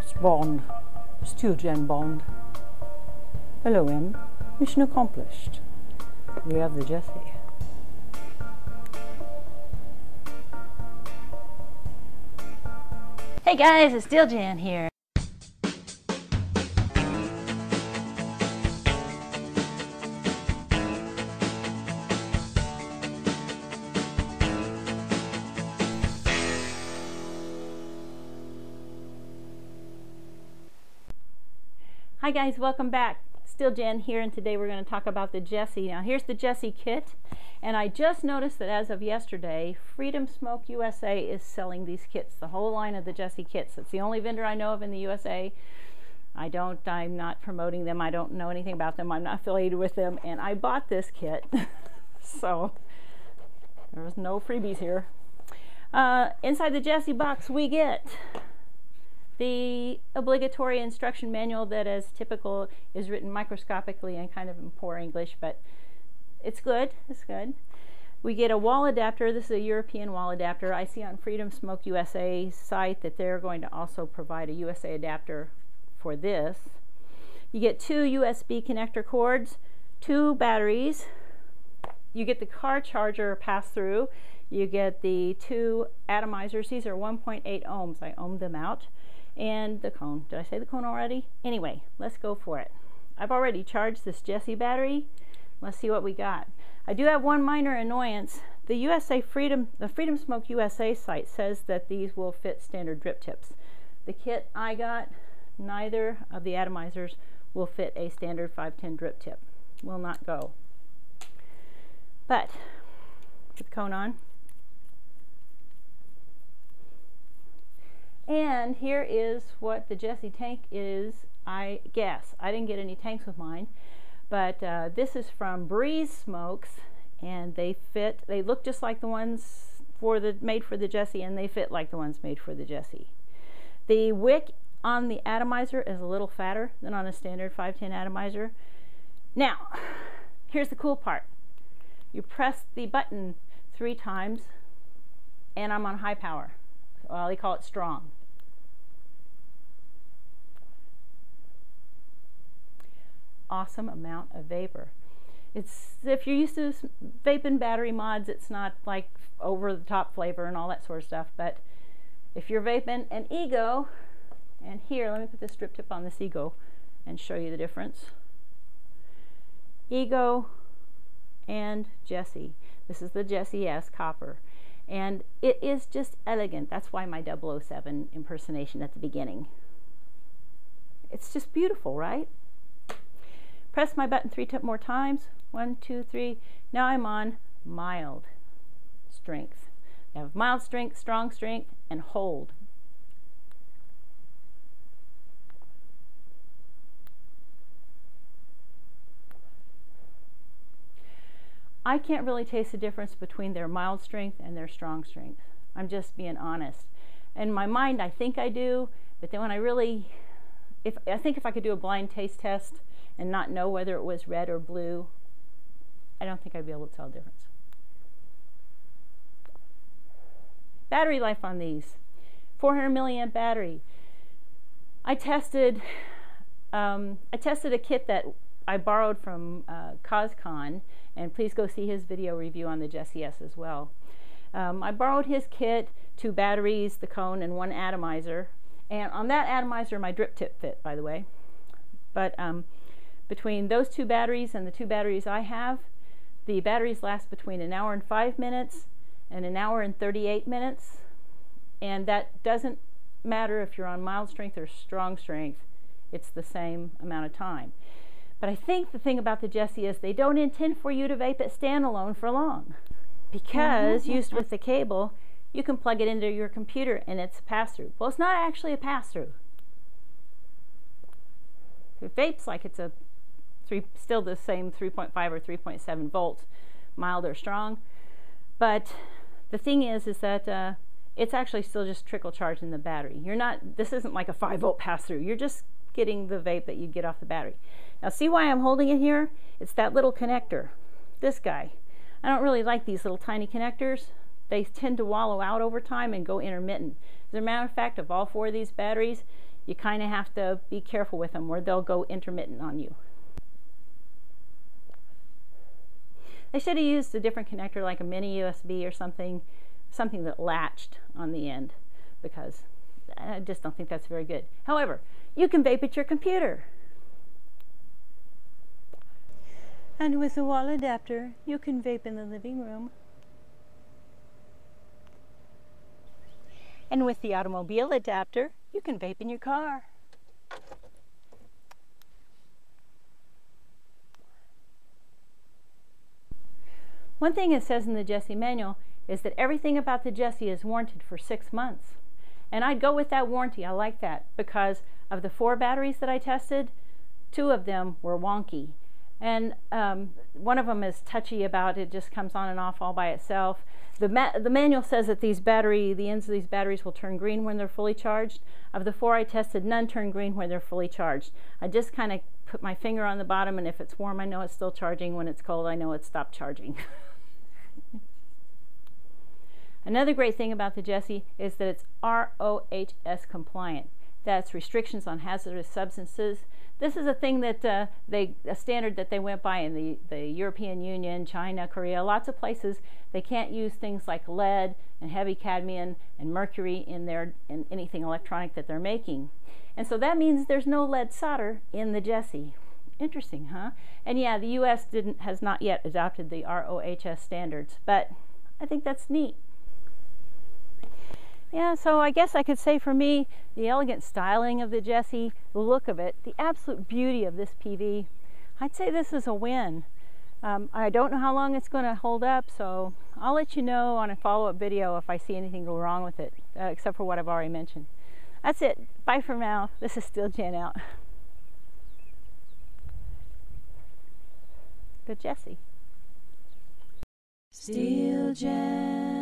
Spawn. Steel Gen Bond. Hello, M. Mission accomplished. We have the Jessy. Hey guys, it's Steel Jan here. Hi guys, welcome back. Steel Jan here, and today we're going to talk about the Jessy. Now here's the Jessy kit, and I just noticed that as of yesterday, Freedom Smoke USA is selling these kits, the whole line of the Jessy kits. It's the only vendor I know of in the USA. I'm not promoting them. I don't know anything about them. I'm not affiliated with them, and I bought this kit. So there's no freebies here. Inside the Jessy box we get the obligatory instruction manual that, as typical, is written microscopically and kind of in poor English, but it's good. It's good. We get a wall adapter. This is a European wall adapter. I see on Freedom Smoke USA site that they're going to also provide a USA adapter for this. You get 2 USB connector cords, 2 batteries. You get the car charger pass-through. You get the 2 atomizers. These are 1.8 ohms. I ohmed them out. And the cone. Did I say the cone already? Anyway, let's go for it. I've already charged this Jessy battery. Let's see what we got. I do have one minor annoyance. The Freedom Smoke USA site says that these will fit standard drip tips. The kit I got, neither of the atomizers will fit a standard 510 drip tip. Will not go. But put the cone on. And here is what the Jessy tank is, I guess. I didn't get any tanks with mine, but this is from Breeze Smokes, and they look just like the ones made for the Jessy, and they fit like the ones made for the Jessy. The wick on the atomizer is a little fatter than on a standard 510 atomizer. Now, here's the cool part. You press the button 3 times, and I'm on high power. Well, they call it strong. Awesome amount of vapor. It's, if you're used to vaping battery mods, it's not like over the top flavor and all that sort of stuff, but if you're vaping an Ego, and here, let me put this strip tip on this Ego and show you the difference. Ego and Jessy. This is the Jessy S copper. And it is just elegant. That's why my 007 impersonation at the beginning. It's just beautiful, right? Press my button 3 more times. 1, 2, 3. Now I'm on mild strength. I have mild strength, strong strength, and hold. I can't really taste the difference between their mild strength and their strong strength. I'm just being honest. In my mind, I think I do, but then when I really, I think if I could do a blind taste test and not know whether it was red or blue, I don't think I'd be able to tell the difference. Battery life on these, 400 milliamp battery. I tested a kit that I borrowed from CosCon, and please go see his video review on the Jessy S as well. I borrowed his kit, 2 batteries, the cone, and 1 atomizer. And on that atomizer, my drip tip fit, by the way. But between those 2 batteries and the 2 batteries I have, the batteries last between 1 hour and 5 minutes and 1 hour and 38 minutes. And that doesn't matter if you're on mild strength or strong strength. It's the same amount of time. But I think the thing about the Jessy is they don't intend for you to vape it standalone for long, because used with the cable, you can plug it into your computer and it's a pass-through. Well, it's not actually a pass-through. It vapes like it's still the same 3.5 or 3.7 volts, mild or strong. But the thing is that it's actually still just trickle charge in the battery. This isn't like a 5-volt pass-through. You're just getting the vape that you get off the battery. Now see why I'm holding it here? It's that little connector, this guy. I don't really like these little tiny connectors. They tend to wallow out over time and go intermittent. As a matter of fact, of all 4 of these batteries, you kind of have to be careful with them or they'll go intermittent on you. They should have used a different connector, like a mini USB or something that latched on the end, because I just don't think that's very good. However, you can vape at your computer. And with the wall adapter, you can vape in the living room. And with the automobile adapter, you can vape in your car. One thing it says in the Jessy manual is that everything about the Jessy is warranted for 6 months. And I'd go with that warranty. I like that, because of the 4 batteries that I tested, 2 of them were wonky. And one of them is touchy about it, just comes on and off all by itself. The manual says that the ends of these batteries will turn green when they're fully charged. Of the 4 I tested, none turn green when they're fully charged. I just kind of put my finger on the bottom, and if it's warm, I know it's still charging. When it's cold, I know it's stopped charging. Another great thing about the Jessy is that it's RoHS compliant. That's restrictions on hazardous substances. This is a thing that a standard that they went by in the European Union, China, Korea, lots of places. They can't use things like lead and heavy cadmium and mercury in anything electronic that they're making. And so that means there's no lead solder in the Jessy. Interesting, huh? And yeah, the US has not yet adopted the RoHS standards, but I think that's neat. Yeah, so I guess I could say for me, the elegant styling of the Jessy, the look of it, the absolute beauty of this PV, I'd say this is a win. I don't know how long it's going to hold up, so I'll let you know on a follow-up video if I see anything go wrong with it, except for what I've already mentioned. That's it. Bye for now. This is Still Jen out. The Jessy. Still Jen.